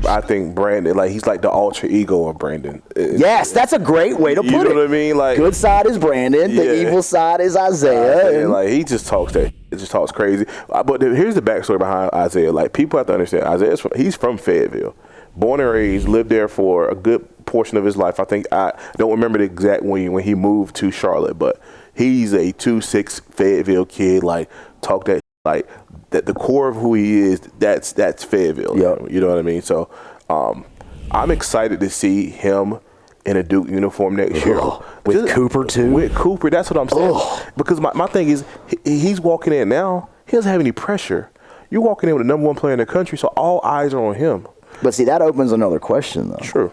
I think Brandon, like he's like the alter ego of Brandon. Yes, that's a great way to put it. You know what I mean? Like good side is Brandon, the evil side is Isaiah. And like he just talks crazy. But here's the backstory behind Isaiah. Like people have to understand, he's from Fayetteville, born and raised, lived there for a good portion of his life. I think I don't remember the exact when he moved to Charlotte, but he's a 2'6" Fayetteville kid. Like talk that like that. The core of who he is, that's Fayetteville. Yep. You know what I mean? So I'm excited to see him in a Duke uniform next year. With Cooper too. With Cooper, that's what I'm saying. Because my thing is, he's walking in now. He doesn't have any pressure. You're walking in with the number one player in the country, so all eyes are on him. But see, that opens another question though. True.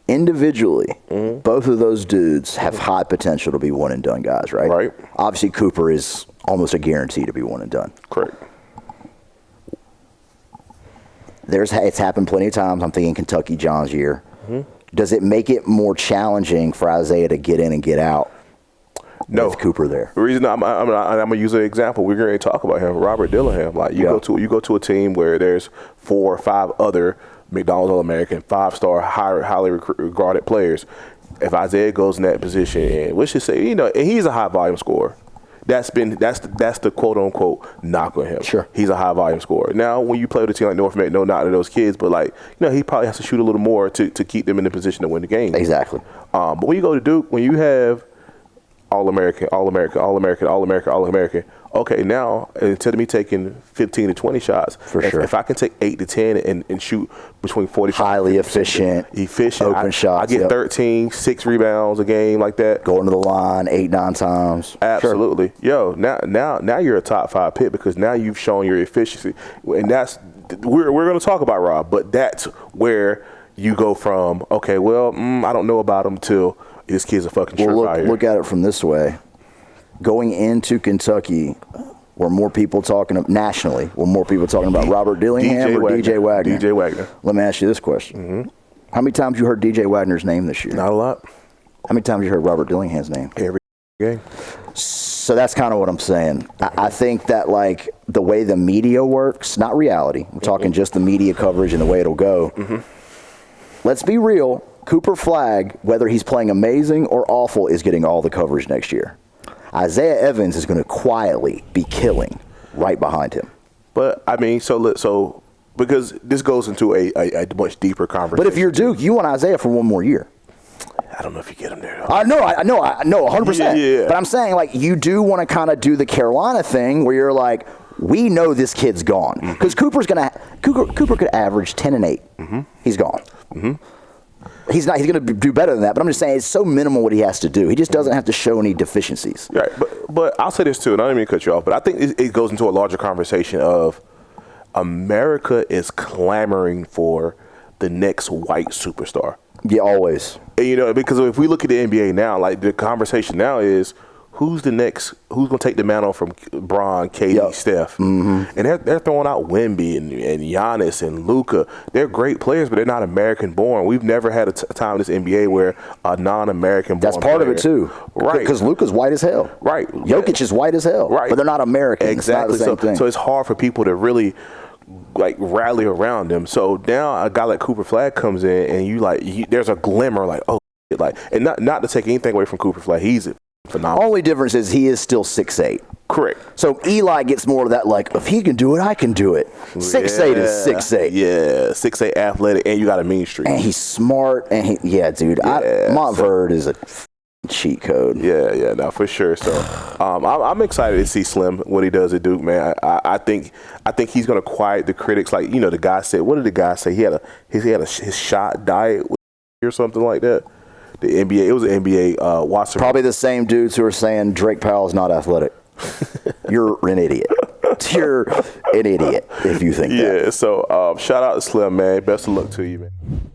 Individually, both of those dudes have high potential to be one and done guys, right? Right. Obviously, Cooper is almost a guarantee to be one and done. Correct. It's happened plenty of times. I'm thinking Kentucky John's year. Does it make it more challenging for Isaiah to get in and get out? No. With Cooper there. The reason I'm gonna use an example. We're going to talk about him, Robert Dillingham. Like you go to a team where there's 4 or 5 other McDonald's All-American, 5-star, highly regarded players. If Isaiah goes in that position, and let's just say, and he's a high volume scorer. That's the quote unquote knock on him. Sure. He's a high volume scorer. Now, when you play with a team like North America, no knock to those kids, but like, he probably has to shoot a little more to keep them in the position to win the game. Exactly. But when you go to Duke, when you have All-American, okay, now instead of me taking 15 to 20 shots, if I can take 8 to 10 and shoot between 40, highly efficient, open shots, I get 13, 6 rebounds a game like that. Going to the line 8-9 times. Absolutely. Sure. Now you're a top 5 pick because now you've shown your efficiency, and that's we're going to talk about Rob, but that's where you go from I don't know about him till this kid's a fucking surefire. Look at it from this way. Going into Kentucky, were more people talking nationally? Were more people talking about Robert Dillingham or DJ Wagner? DJ Wagner. Let me ask you this question: How many times you heard DJ Wagner's name this year? Not a lot. How many times you heard Robert Dillingham's name? Every game. So that's kind of what I'm saying. I think that like the way the media works, not reality. I'm talking just the media coverage and the way it'll go. Let's be real. Cooper Flagg, whether he's playing amazing or awful, is getting all the coverage next year. Isaiah Evans is going to quietly be killing right behind him. But I mean, so because this goes into a much deeper conversation. But if you're Duke, you want Isaiah for one more year. I don't know if you get him there. I know, 100%. Yeah. But I'm saying, like, you do want to kind of do the Carolina thing where you're like, we know this kid's gone because Cooper could average 10 and 8. He's gone. He's not. He's going to do better than that. But I'm just saying it's so minimal what he has to do. He just doesn't have to show any deficiencies. Right. But I'll say this too, and I don't mean to cut you off, but I think it goes into a larger conversation of America is clamoring for the next white superstar. Yeah, always. And, because if we look at the NBA now, like the conversation now is who's going to take the mantle from Bron, KD, Steph. And they're throwing out Wemby and Giannis and Luka. They're great players, but they're not American born. We've never had a time in this NBA where a non-American born That's part player, of it too. Right. Because Luka's white as hell. Right. Jokic is white as hell. Right. But they're not American. Exactly. It's not the same thing. So it's hard for people to really like rally around them. So now a guy like Cooper Flagg comes in and there's a glimmer and not to take anything away from Cooper Flagg. He's phenomenal. Only difference is he is still 6'8". Correct. So Eli gets more of that, like, if he can do it, I can do it. 6'8" is 6'8". Yeah, 6'8", athletic, and you got a mean streak. And he's smart, and dude, Montverde is a cheat code. Yeah, no, for sure. So I'm excited to see Slim, what he does at Duke, man. I think he's going to quiet the critics. Like, the guy said, what did the guy say? He had his shot diet or something like that. The NBA, it was an NBA Watson. Probably the same dudes who are saying Drake Powell's not athletic. You're an idiot. You're an idiot if you think that. Yeah, so shout out to Slim, man. Best of luck to you, man.